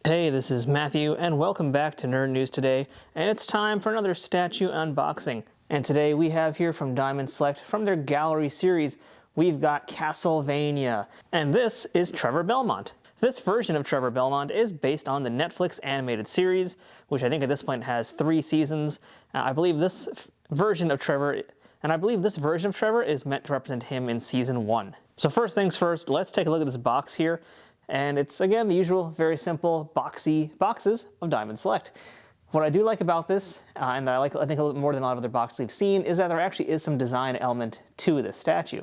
Hey, this is Matthew, and welcome back to Nerd News Today, and it's time for another statue unboxing. And today we have here from Diamond Select, from their gallery series, we've got Castlevania, and this is Trevor Belmont. This version of Trevor Belmont is based on the Netflix animated series, which I think at this point has 3 seasons. I believe this version of Trevor is meant to represent him in season 1. So first things first, let's take a look at this box here. And it's, again, the usual, very simple, boxy boxes of Diamond Select. What I do like about this, and I think a little bit more than a lot of other boxes we've seen, is that there actually is some design element to this statue.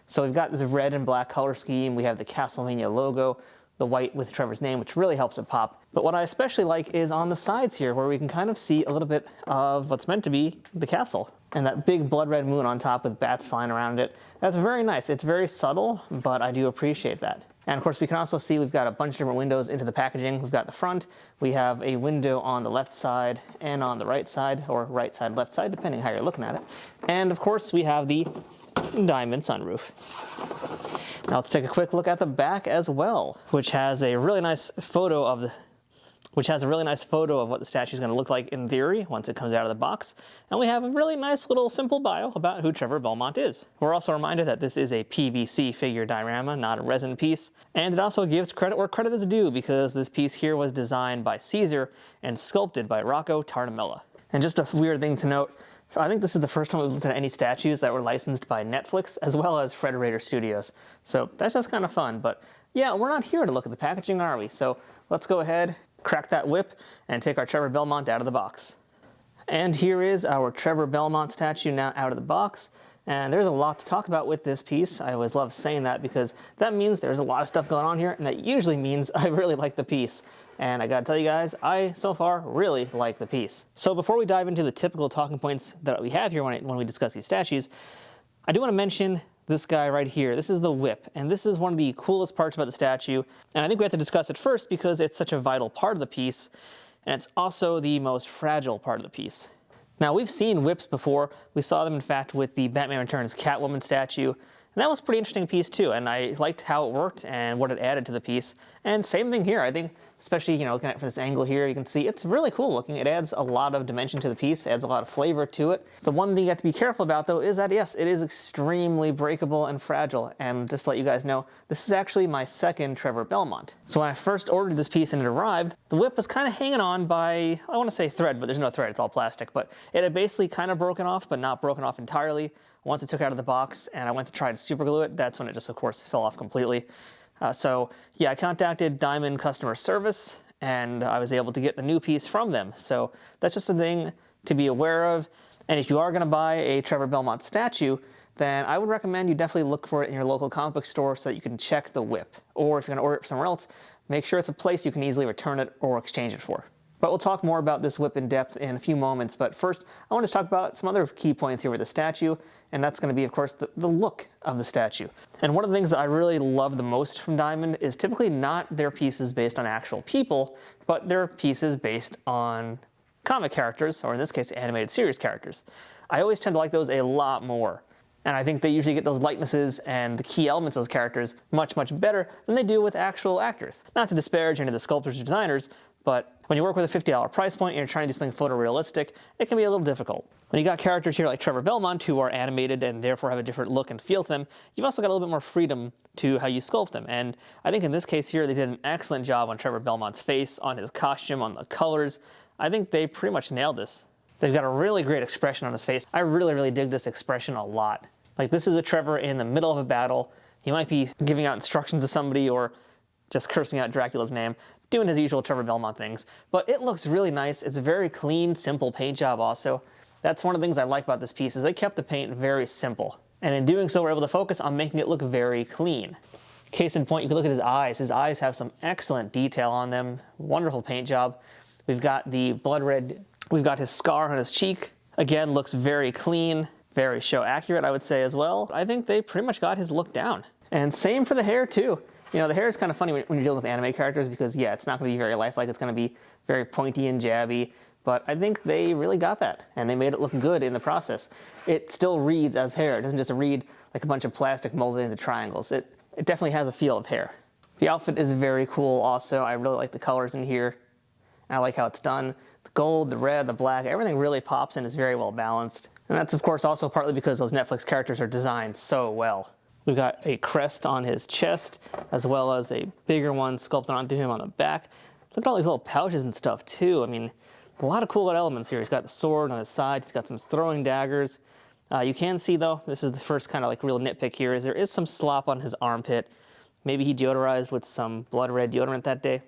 So we've got this red and black color scheme, we have the Castlevania logo, the white with Trevor's name, which really helps it pop. But what I especially like is on the sides here, where we can kind of see a little bit of what's meant to be the castle. And that big blood red moon on top with bats flying around it. That's very nice. It's very subtle, but I do appreciate that. And of course we can also see we've got a bunch of different windows into the packaging. We've got the front, we have a window on the left side and on the right side, or right side, left side, depending how you're looking at it. And of course we have the diamond sunroof. Now let's take a quick look at the back as well, which has a really nice photo of what the statue is going to look like in theory once it comes out of the box. And we have a really nice little simple bio about who Trevor Belmont is. We're also reminded that this is a PVC figure diorama, not a resin piece. And it also gives credit where credit is due, because this piece here was designed by Caesar and sculpted by Rocco Tartamella. And just a weird thing to note, I think this is the first time we've looked at any statues that were licensed by Netflix as well as Frederator Studios. So that's just kind of fun. But yeah, we're not here to look at the packaging, are we? So let's go ahead, crack that whip, and take our Trevor Belmont out of the box. And here is our Trevor Belmont statue now out of the box. And there's a lot to talk about with this piece. I always love saying that because that means there's a lot of stuff going on here, and that usually means I really like the piece. And I gotta tell you guys, I, so far, really like the piece. So before we dive into the typical talking points that we have here when we discuss these statues, I do want to mention this guy right here. This is the whip, and this is one of the coolest parts about the statue, and I think we have to discuss it first because it's such a vital part of the piece, and it's also the most fragile part of the piece. Now, we've seen whips before. We saw them, in fact, with the Batman Returns Catwoman statue, and that was a pretty interesting piece too, and I liked how it worked and what it added to the piece. And same thing here, I think, especially, looking at it from this angle here, you can see it's really cool looking. It adds a lot of dimension to the piece, adds a lot of flavor to it. The one thing you have to be careful about, though, is that, yes, it is extremely breakable and fragile. And just to let you guys know, this is actually my second Trevor Belmont. So when I first ordered this piece and it arrived, the whip was kind of hanging on by, I want to say thread, but there's no thread, it's all plastic. But it had basically kind of broken off, but not broken off entirely. Once it took it out of the box and I went to try to super glue it, that's when it just, of course, fell off completely. So yeah, I contacted Diamond customer service and I was able to get a new piece from them. So that's just a thing to be aware of. And if you are going to buy a Trevor Belmont statue, then I would recommend you definitely look for it in your local comic book store so that you can check the whip. Or if you're going to order it somewhere else, make sure it's a place you can easily return it or exchange it for. But we'll talk more about this whip in depth in a few moments. But first, I want to talk about some other key points here with the statue, and that's going to be, of course, the look of the statue. And one of the things that I really love the most from Diamond is typically not their pieces based on actual people, but their pieces based on comic characters, or in this case, animated series characters. I always tend to like those a lot more. And I think they usually get those likenesses and the key elements of those characters much, much better than they do with actual actors. Not to disparage any of the sculptors or designers, but when you work with a $50 price point and you're trying to do something photorealistic, it can be a little difficult. When you got characters here like Trevor Belmont who are animated and therefore have a different look and feel to them, you've also got a little bit more freedom to how you sculpt them. And I think in this case here, they did an excellent job on Trevor Belmont's face, on his costume, on the colors. I think they pretty much nailed this. They've got a really great expression on his face. I really, really dig this expression a lot. Like, this is a Trevor in the middle of a battle. He might be giving out instructions to somebody or just cursing out Dracula's name, doing his usual Trevor Belmont things. But it looks really nice. It's a very clean, simple paint job also. That's one of the things I like about this piece, is they kept the paint very simple. And in doing so, we're able to focus on making it look very clean. Case in point, you can look at his eyes. His eyes have some excellent detail on them. Wonderful paint job. We've got the blood red, we've got his scar on his cheek. Again, looks very clean, very show accurate, I would say as well. I think they pretty much got his look down. And same for the hair too. The hair is kind of funny when you're dealing with anime characters because, yeah, it's not going to be very lifelike. It's going to be very pointy and jabby. But I think they really got that, and they made it look good in the process. It still reads as hair. It doesn't just read like a bunch of plastic molded into triangles. It definitely has a feel of hair. The outfit is very cool also. I really like the colors in here. I like how it's done. The gold, the red, the black, everything really pops and is very well balanced. And that's of course also partly because those Netflix characters are designed so well. We've got a crest on his chest, as well as a bigger one sculpted onto him on the back. Look at all these little pouches and stuff too. I mean, a lot of cool little elements here. He's got the sword on his side. He's got some throwing daggers. You can see though, this is the first kind of like real nitpick here, is there is some slop on his armpit. Maybe he deodorized with some blood red deodorant that day.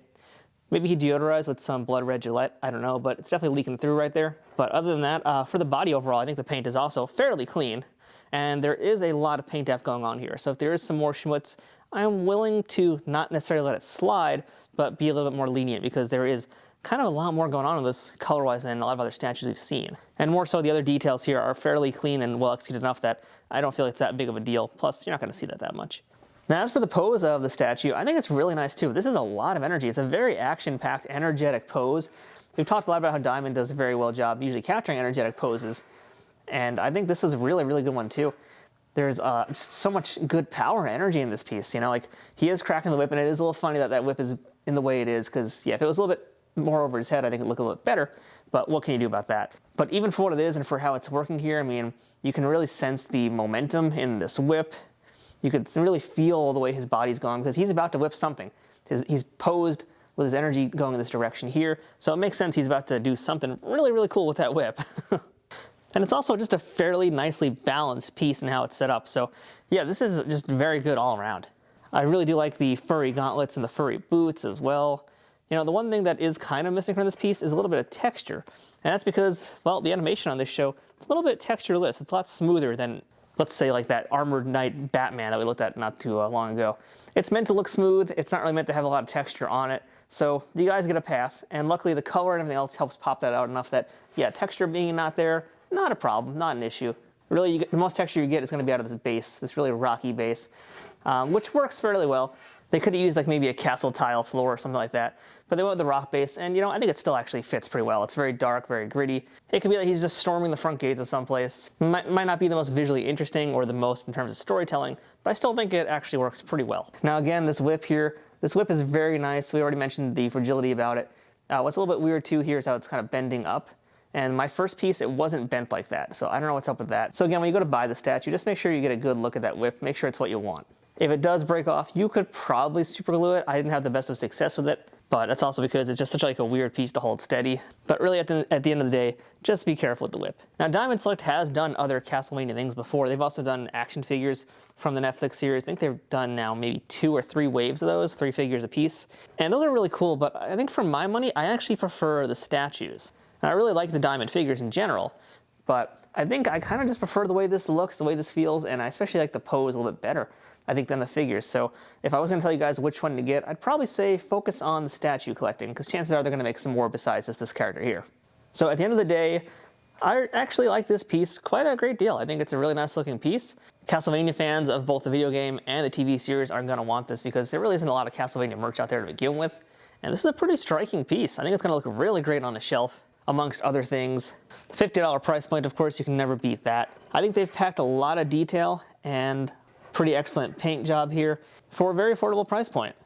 Maybe he deodorized with some blood red Gillette, I don't know, but it's definitely leaking through right there. But other than that, for the body overall, I think the paint is also fairly clean. And there is a lot of paint depth going on here. So if there is some more schmutz, I'm willing to not necessarily let it slide, but be a little bit more lenient because there is kind of a lot more going on in this color-wise than a lot of other statues we've seen. And more so, the other details here are fairly clean and well executed enough that I don't feel like it's that big of a deal. Plus, you're not going to see that much. Now, as for the pose of the statue, I think it's really nice too. This is a lot of energy. It's a very action-packed, energetic pose. We've talked a lot about how Diamond does a very well job usually capturing energetic poses. And I think this is a really, really good one too. There's just so much good power and energy in this piece. You know, like he is cracking the whip, and it is a little funny that that whip is in the way it is, because yeah, if it was a little bit more over his head, I think it'd look a little bit better. But what can you do about that? But even for what it is and for how it's working here, I mean, you can really sense the momentum in this whip. You could really feel the way his body's going because he's about to whip something. He's posed with his energy going in this direction here, so it makes sense he's about to do something really, really cool with that whip. And it's also just a fairly nicely balanced piece in how it's set up. So yeah, this is just very good all around. I really do like the furry gauntlets and the furry boots as well. You know, the one thing that is kind of missing from this piece is a little bit of texture. And that's because, well, the animation on this show, it's a little bit textureless. It's a lot smoother than, let's say, like that Armored Knight Batman that we looked at not too long ago. It's meant to look smooth. It's not really meant to have a lot of texture on it. So you guys get a pass. And luckily the color and everything else helps pop that out enough that, yeah, texture being not there, not a problem, not an issue. Really, the most texture you get is going to be out of this base, this really rocky base, which works fairly well. They could have used like maybe a castle tile floor or something like that, but they went with the rock base, and you know, I think it still actually fits pretty well. It's very dark, very gritty. It could be like he's just storming the front gates of someplace. Might not be the most visually interesting or the most in terms of storytelling, but I still think it actually works pretty well. Now again, this whip here, this whip is very nice. We already mentioned the fragility about it. What's a little bit weird too here is how it's kind of bending up. And my first piece, it wasn't bent like that, so I don't know what's up with that. So again, when you go to buy the statue, just make sure you get a good look at that whip. Make sure it's what you want. If it does break off, you could probably super glue it. I didn't have the best of success with it, but that's also because it's just such like a weird piece to hold steady. But really at the end of the day, just be careful with the whip. Now Diamond Select has done other Castlevania things before. They've also done action figures from the Netflix series. I think they've done now maybe 2 or 3 waves of those, 3 figures a piece. And those are really cool, but I think for my money, I actually prefer the statues. I really like the Diamond figures in general, but I think I kind of just prefer the way this looks, the way this feels, and I especially like the pose a little bit better, I think, than the figures. So if I was going to tell you guys which one to get, I'd probably say focus on the statue collecting, because chances are they're going to make some more besides just this character here. So at the end of the day, I actually like this piece quite a great deal. I think it's a really nice looking piece. Castlevania fans of both the video game and the TV series are going to want this because there really isn't a lot of Castlevania merch out there to begin with. And this is a pretty striking piece. I think it's going to look really great on a shelf, amongst other things. The $50 price point, of course, you can never beat that. I think they've packed a lot of detail and pretty excellent paint job here for a very affordable price point.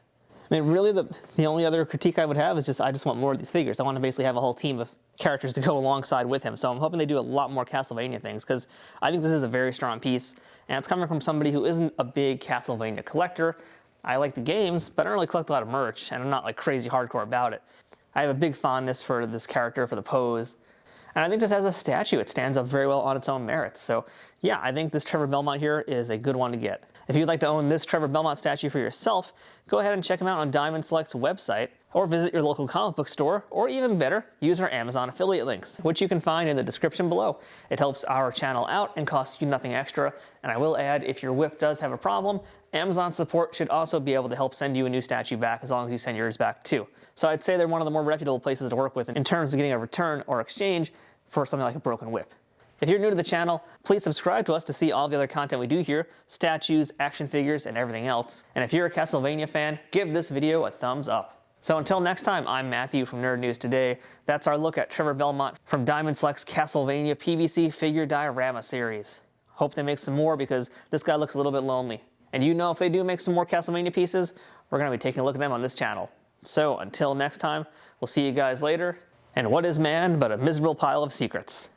I mean, really, the only other critique I would have is just I just want more of these figures. I want to basically have a whole team of characters to go alongside with him. So I'm hoping they do a lot more Castlevania things because I think this is a very strong piece. And it's coming from somebody who isn't a big Castlevania collector. I like the games, but I don't really collect a lot of merch, and I'm not like crazy hardcore about it. I have a big fondness for this character, for the pose, and I think just as a statue, it stands up very well on its own merits. So yeah, I think this Trevor Belmont here is a good one to get. If you'd like to own this Trevor Belmont statue for yourself, go ahead and check him out on Diamond Select's website, or visit your local comic book store, or even better, use our Amazon affiliate links, which you can find in the description below. It helps our channel out and costs you nothing extra. And I will add, if your whip does have a problem, Amazon support should also be able to help send you a new statue back as long as you send yours back too. So I'd say they're one of the more reputable places to work with in terms of getting a return or exchange for something like a broken whip. If you're new to the channel, please subscribe to us to see all the other content we do here, statues, action figures, and everything else. And if you're a Castlevania fan, give this video a thumbs up. So until next time, I'm Matthew from Nerd News Today. That's our look at Trevor Belmont from Diamond Select's Castlevania PVC figure diorama series. Hope they make some more because this guy looks a little bit lonely. And you know, if they do make some more Castlevania pieces, we're going to be taking a look at them on this channel. So until next time, we'll see you guys later. And what is man but a miserable pile of secrets?